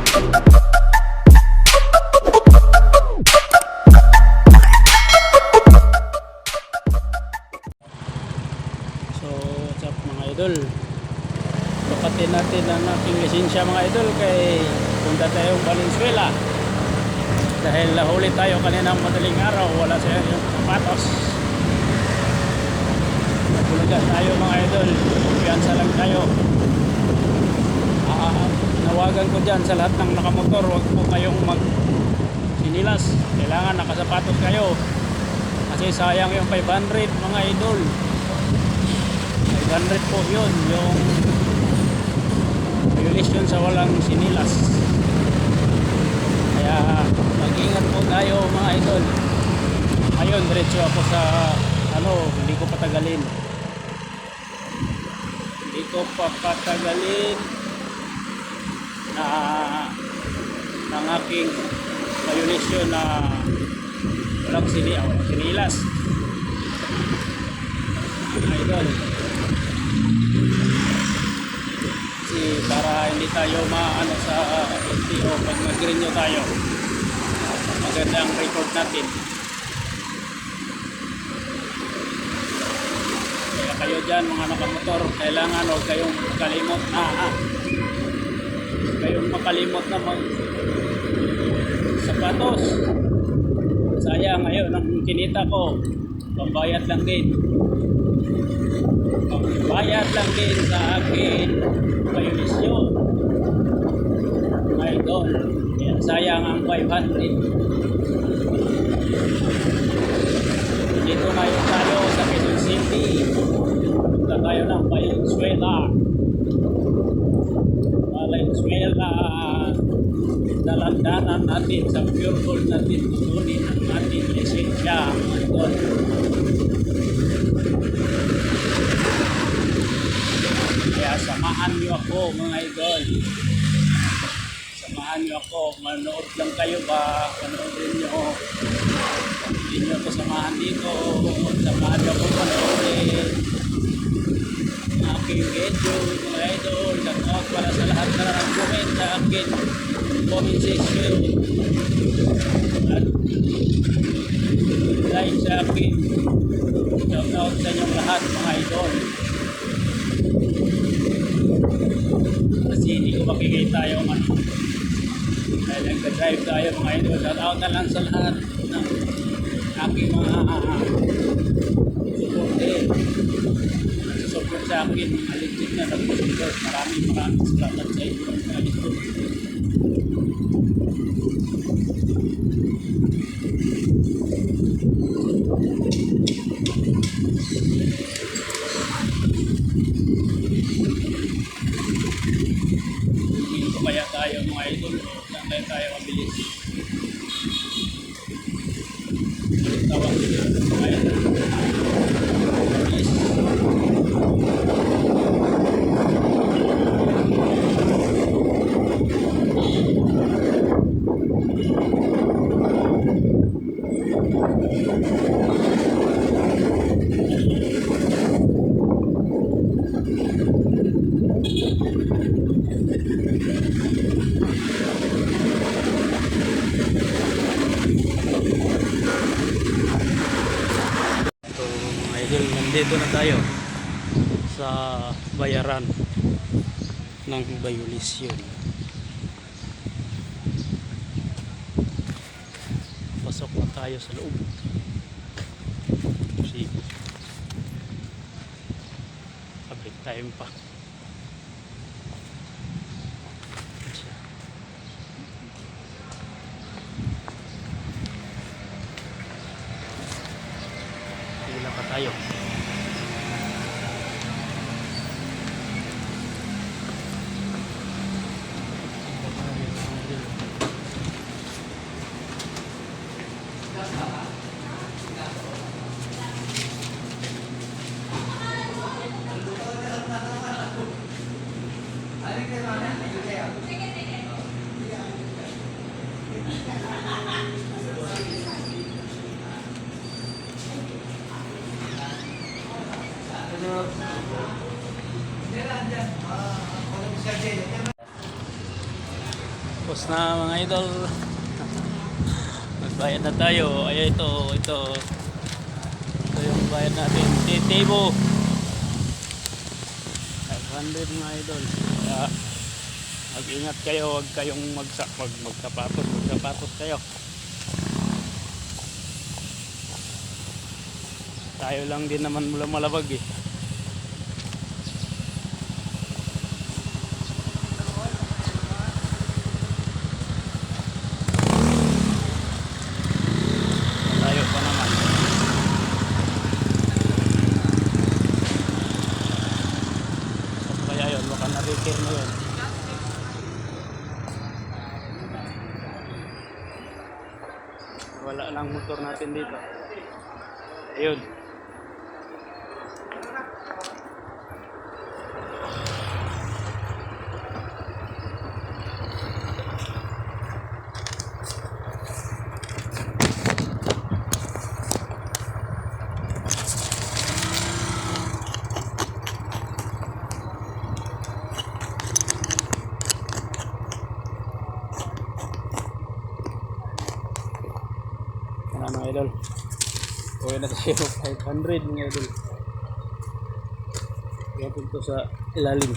So what's up mga idol, bakatin natin ang aking lisensya mga idol kay punta tayong Valenzuela dahil nahuli tayo kaninang madaling araw, wala siya yung sapatos. Nagulagan tayo mga idol, kumpiyansa lang tayo. Nawagan ko dyan sa lahat ng nakamotor, huwag po kayong mag sinilas, kailangan nakasapatos kayo kasi sayang yung 500 mga idol. 500 po yun, yung violation sa walang sinilas. Kaya mag-ingat po tayo mga idol. Ngayon diretso ako sa hindi ko patagalin na ng aking violation na walang sinilas mga idol. Kasi para hindi tayo maano sa LTO pag mag-renew tayo, maganda ang record natin. Kaya kayo dyan mga nakamotor, kailangan huwag kayong makalimot na mag sapatos. Sayang ngayon ang kinita ko, pambayad lang din sa akin violation mga idol. Kaya sayang ang 500. Dito ngayon tayo sa Quezon City, punta tayo ng Valenzuela. Dalandanan natin sa pure gold natin, tutunin ang ating lisensya mga idol. Kaya samahan niyo ako mga idol, samahan niyo ako. Manood lang kayo ba, manoodin niyo, hindi niyo ako samahan dito, samahan niyo ako manoodin aking video mga idol. Shout out para sa lahat na nag-comment sa akin comment section at like sa akin. Shout out sa inyong lahat mga idol, kasi hindi ko makikita yung dahil nagka-drive tayo mga idol. Shout out na lang sa lahat ng aking mga support sa akin, mga legit na nag-support. Maraming salamat sa inyo mga idol. Hindi ko kaya tayo mga idol, saan tayo mabilis. Tawag mga idol, mabilis. Nandito na tayo sa bayaran ng violation. Pasok na tayo sa loob kasi public time pa. Pila pa tayo. Tapos na mga idol. Nagbayad na tayo. Ay ito. Ito yung bayad natin. Titibo. 500 mga idol. Kaya mag-ingat kayo. Huwag kayong magsapatos. Magsapatos kayo. Tayo lang din naman mula malabag eh. Tayo pa naman. Kaya yun, baka na-repair na yun. Wala lang motor natin dito. Ayun. Mga idol, uwi na tayo. 500 mga idol. Kaya punto sa ilalim.